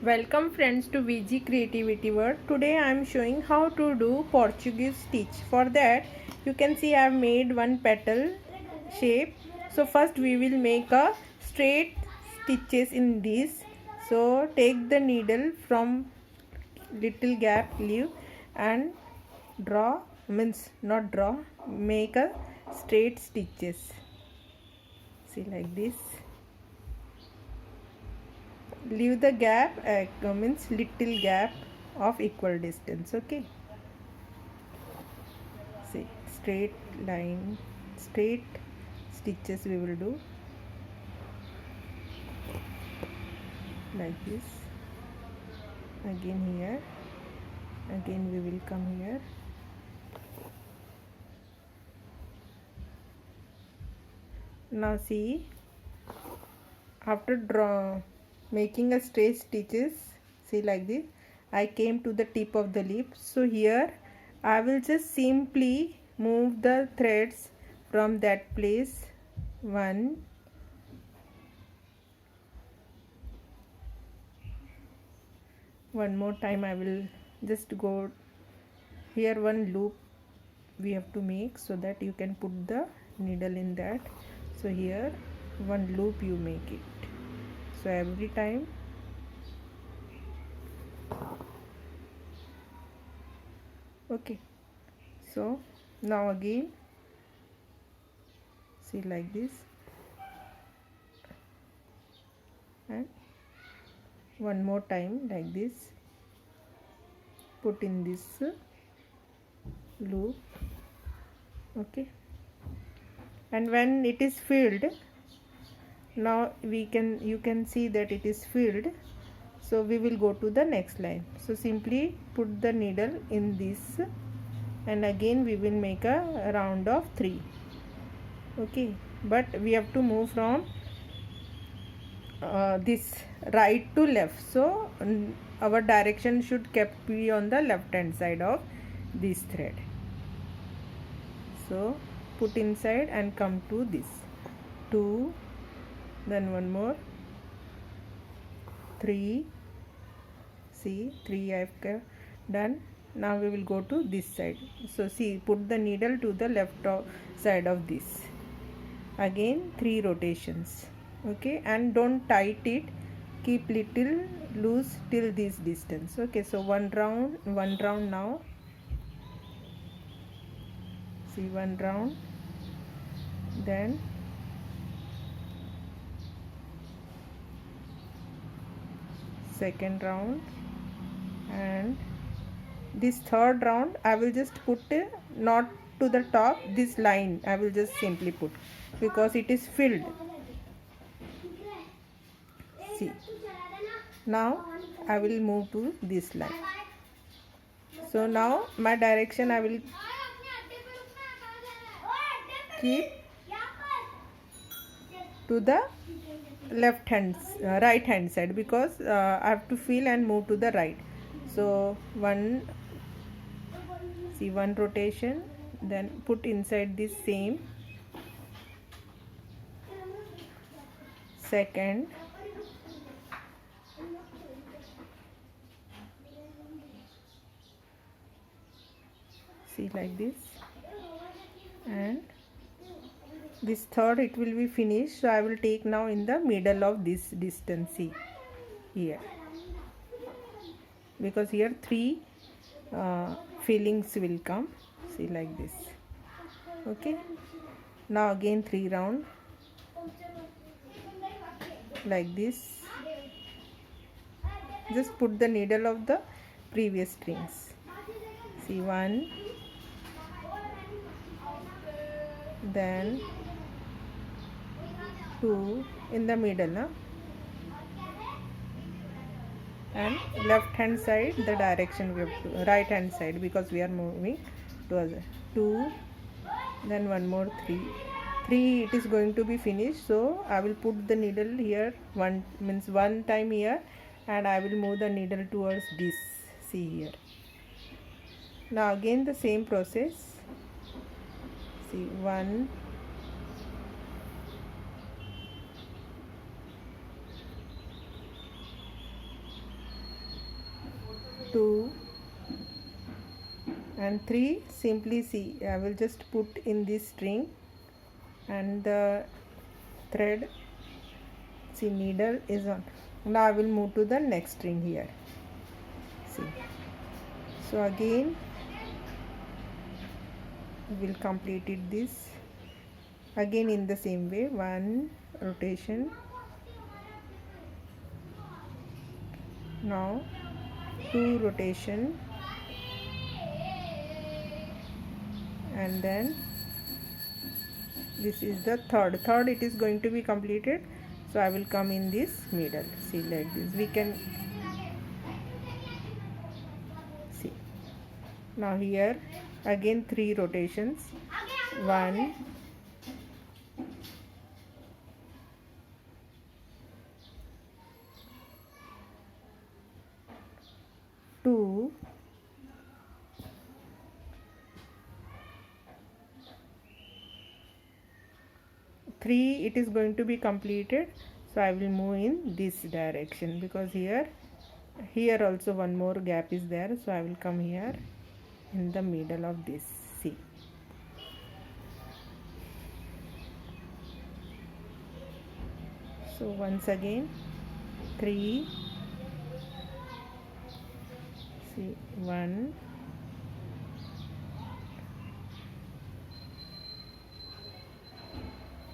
Welcome friends to VG Creativity World. Today I am showing how to do Portuguese stitch. For that you can see I have made one petal shape. So first we will make a straight stitches in this. So take the needle from little gap leave and draw, means not draw, make a straight stitches. See like this. Leave the gap, means little gap of equal distance. Okay, see, straight line, straight stitches we will do like this. Again here, again we will come here. Now see, after making a straight stitches, see like this, I came to the tip of the leaf. So here I will just simply move the threads from that place. One, more time I will just go here. One loop we have to make so that you can put the needle in that. So here one loop you make it. So every time okay. So now again see like this, and one more time like this, put in this loop. Okay, and when it is filled, now you can see that it is filled. So we will go to the next line. So simply put the needle in this, and again we will make a round of 3. Okay, but we have to move from this right to left. So our direction should kept be on the left hand side of this thread. So put inside and come to this 2, then one more 3. See, 3 I have done. Now we will go to this side. So see, put the needle to the left side of this. Again 3 rotations. Okay, and don't tight it, keep little loose till this distance. Okay, so one round now. See, one round, then second round, and this third round I will just put not to the top, this line I will just simply put because it is filled. See, now I will move to this line. So now my direction I will keep to the right hand side because I have to fill and move to the right. So one rotation, then put inside this same second, see like this, and this third it will be finished. So I will take now in the middle of this distance. See here, because here 3 fillings will come. See like this. Okay, now again 3 round like this. Just put the needle of the previous strings. See, 1, then 2 in the middle, and left hand side the direction we have to, right hand side because we are moving towards 2, then one more 3 it is going to be finished. So I will put the needle here, one time here, and I will move the needle towards this. See here. Now again the same process. See, 1, 2 and 3. Simply see, I will just put in this string and the thread, see, needle is on. Now I will move to the next string here, see. So again we will complete it this again in the same way. One rotation, now 2 rotation, and then this is the third it is going to be completed. So I will come in this middle, see, like this we can see. Now here again 3 rotations, 1, 2, 3 it is going to be completed. So I will move in this direction because here also one more gap is there. So I will come here in the middle of this, see. So once again 3, see, 1,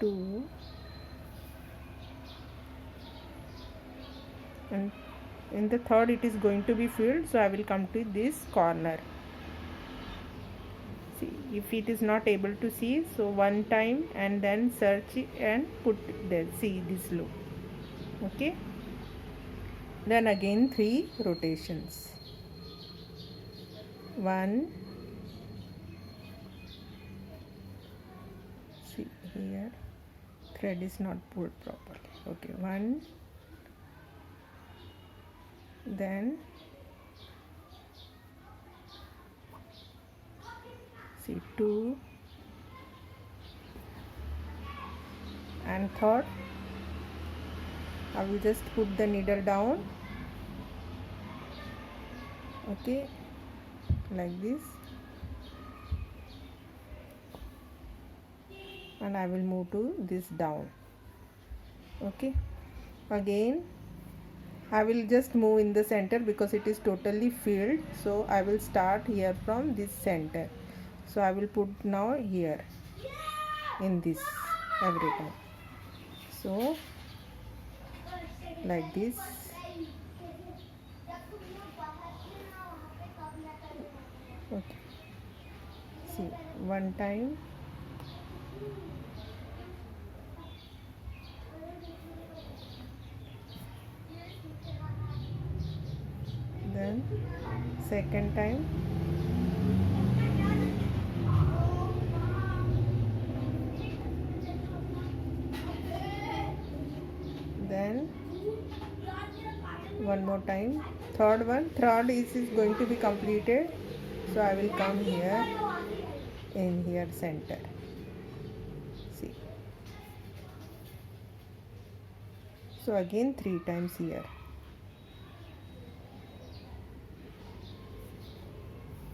2, and in the third it is going to be filled. So I will come to this corner, see. If it is not able to see, so one time and then search and put there, see, this loop, okay. Then again 3 rotations, 1, see, here thread is not pulled properly, okay, 1, then see, 2, and third I will just put the needle down, okay, like this, and I will move to this down, okay. Again I will just move in the center because it is totally filled. So I will start here from this center. So I will put now here in this every time. So like this, okay, see, one time, then second time, then one more time, third is going to be completed. So I will come here in here center, see. So again 3 times here,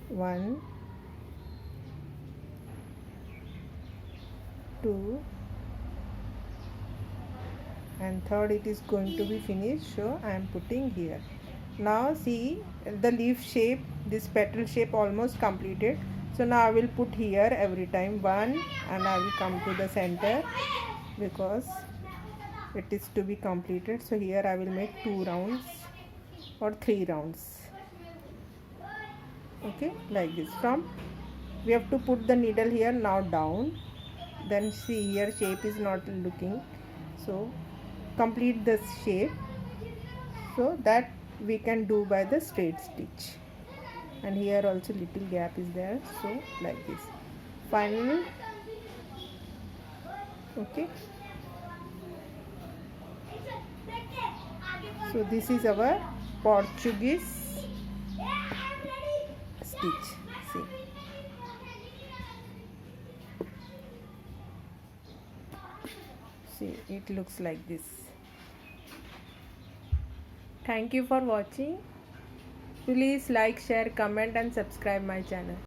1, 2, and third it is going to be finished. So I am putting here. Now see, the leaf shape, this petal shape almost completed. So now I will put here every time 1, and I will come to the center because it is to be completed. So here I will make 2 rounds or 3 rounds, okay, like this. From we have to put the needle here now down, then see here shape is not looking, so complete the shape. So that we can do by the straight stitch, and here also little gap is there, so like this. Finally, okay, so this is our Portuguese stitch, see, it looks like this. Thank you for watching. Please like, share, comment and subscribe my channel.